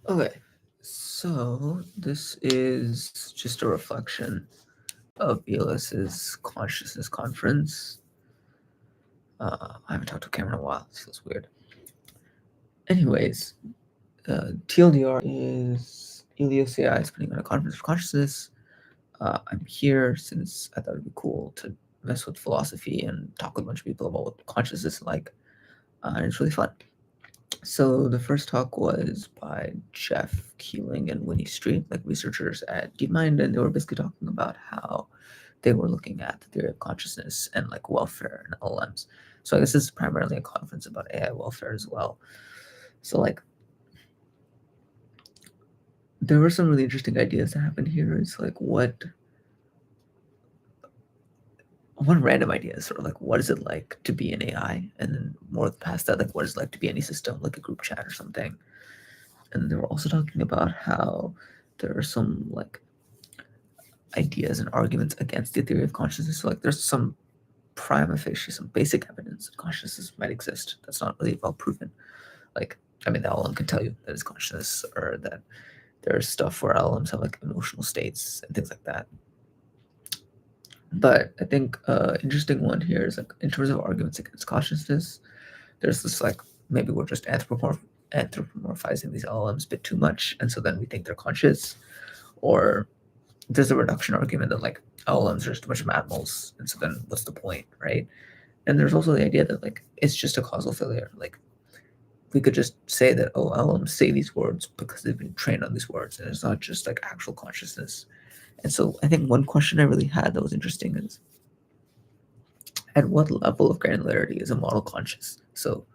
Okay, so this is just a reflection of Eleos's consciousness conference. I haven't talked to Cameron in a while. This feels weird. Anyways, TLDR is Eleos AI is putting on a conference of consciousness. I'm here since I thought it'd be cool to mess with philosophy and talk with a bunch of people about what consciousness is like. And it's really fun. So the first talk was by Jeff Keeling and Winnie Street, like researchers at DeepMind, and they were basically talking about how they were looking at the theory of consciousness and like welfare and LLMs. So I guess this is primarily a conference about AI welfare as well. So like there were some really interesting ideas that happened here. It's like one random idea is sort of like what is it like to be an AI, and then more past that, like what is it like to be any system, like a group chat or something. And they were also talking about how there are some like ideas and arguments against the theory of consciousness. So like there's some prima facie, some basic evidence that consciousness might exist. That's not really well proven. Like, I mean, the LLM can tell you that it's consciousness, or that there's stuff where LLMs have like emotional states and things like that. But I think interesting one here is like in terms of arguments against consciousness, there's this like maybe we're just anthropomorphizing these LLMs a bit too much, and so then we think they're conscious, or there's a reduction argument that like LLMs are just a bunch of animals, and so then what's the point, right? And there's also the idea that like it's just a causal failure. Like we could just say that LLMs say these words because they've been trained on these words, and it's not just like actual consciousness. And so I think one question I really had that was interesting is at what level of granularity is a model conscious? So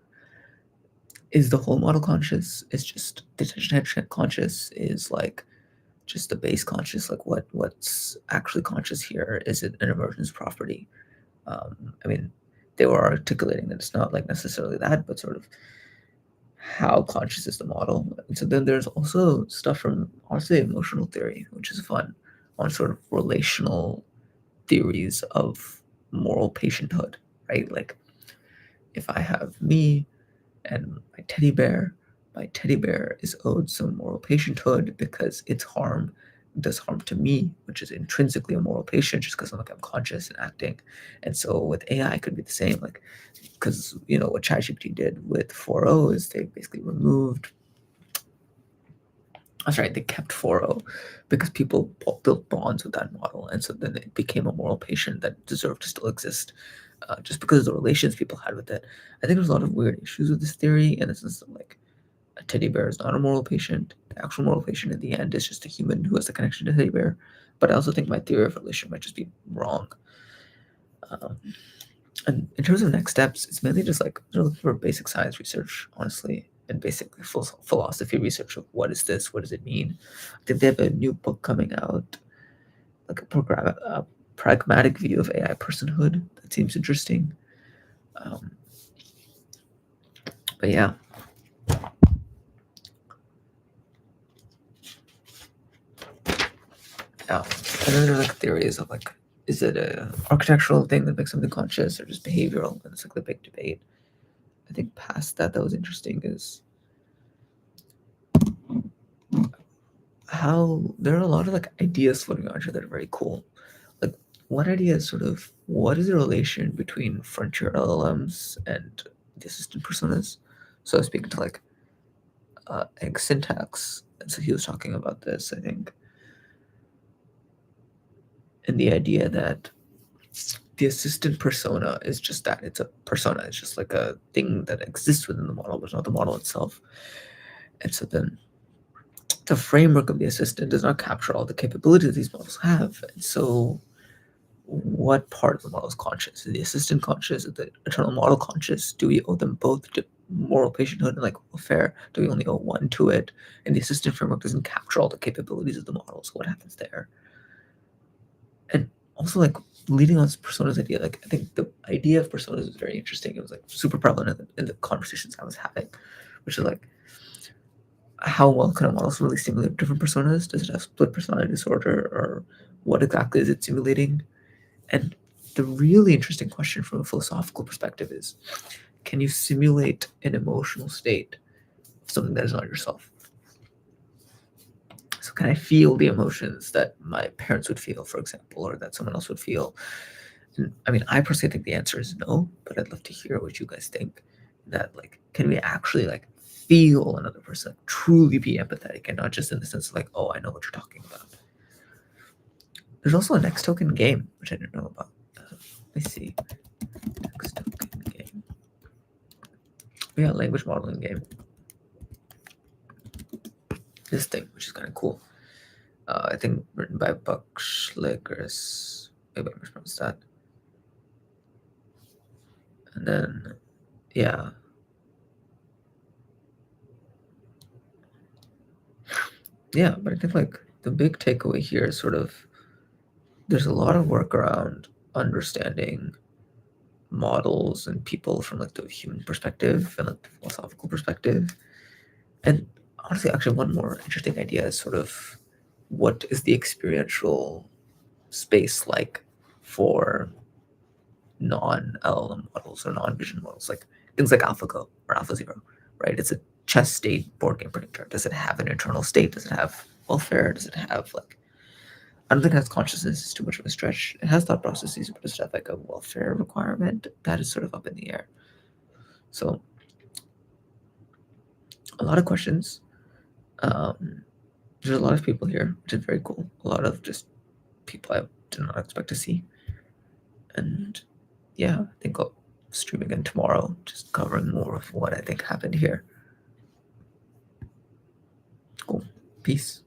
is the whole model conscious? Is just the attention conscious? Is like just the base conscious? Like what's actually conscious here? Is it an emergence property? I mean, they were articulating that it's not like necessarily that, but sort of how conscious is the model. And so then there's also stuff from honestly emotional theory, which is fun, on sort of relational theories of moral patienthood, right? Like if I have me and my teddy bear is owed some moral patienthood because its harm does harm to me, which is intrinsically a moral patient just because I'm conscious and acting. And so with AI, it could be the same, like because what ChatGPT did with 4.0 is they basically removed. That's right, they kept 4.0 because people built bonds with that model, and so then it became a moral patient that deserved to still exist, just because of the relations people had with it. I think there's a lot of weird issues with this theory, in the sense that like a teddy bear is not a moral patient. The actual moral patient in the end is just a human who has a connection to teddy bear. But I also think my theory of relation might just be wrong. Um, and in terms of next steps, it's mainly just like they're looking for basic science research, honestly, and basic philosophy research of what is this, what does it mean. I think they have a new book coming out, like a pragmatic view of AI personhood that seems interesting. Um, but yeah. Yeah. And then there's like theories of like, is it a architectural thing that makes something conscious or just behavioral? And it's like the big debate. I think past that was interesting is how there are a lot of like ideas floating around here that are very cool. Like one idea is sort of what is the relation between frontier LLMs and the assistant personas? So I was speaking to like egg syntax, and so he was talking about this, I think, and the idea that the assistant persona is just that, it's a persona, it's just like a thing that exists within the model, but it's not the model itself. And so then the framework of the assistant does not capture all the capabilities these models have. And so what part of the model is conscious? Is the assistant conscious? Is the eternal model conscious? Do we owe them both to moral patienthood and like welfare? Do we only owe one to it? And the assistant framework doesn't capture all the capabilities of the model, so what happens there? And also like leading on personas idea, like I think the idea of personas is very interesting. It was like super prevalent in the conversations I was having, which is like how well can a model really simulate different personas? Does it have split personality disorder, or what exactly is it simulating? And the really interesting question from a philosophical perspective is, can you simulate an emotional state of something that is not yourself? So can I feel the emotions that my parents would feel, for example, or that someone else would feel? And I mean, I personally think the answer is no, but I'd love to hear what you guys think. That like, can we actually like feel another person, like, truly be empathetic, and not just in the sense of like, oh, I know what you're talking about. There's also a next token game, which I didn't know about. Let me see. Next token game. Yeah, language modeling game. This thing, which is kind of cool. I think written by Buck Schlickers. Maybe I mispronounced that. And then, yeah. Yeah, but I think like the big takeaway here is sort of there's a lot of work around understanding models and people from like the human perspective and like the philosophical perspective. And honestly, actually, one more interesting idea is sort of what is the experiential space like for non-LLM models or non-vision models, like things like AlphaGo or AlphaZero, right? It's a chess state board game printer. Does it have an internal state? Does it have welfare? Does it have like I don't think it has consciousness. It's too much of a stretch. It has thought processes, but does it have like a welfare requirement? That is sort of up in the air. So a lot of questions. There's a lot of people here, which is very cool. A lot of just people I did not expect to see. And yeah, I think I'll stream again tomorrow, just covering more of what I think happened here. Cool. Peace.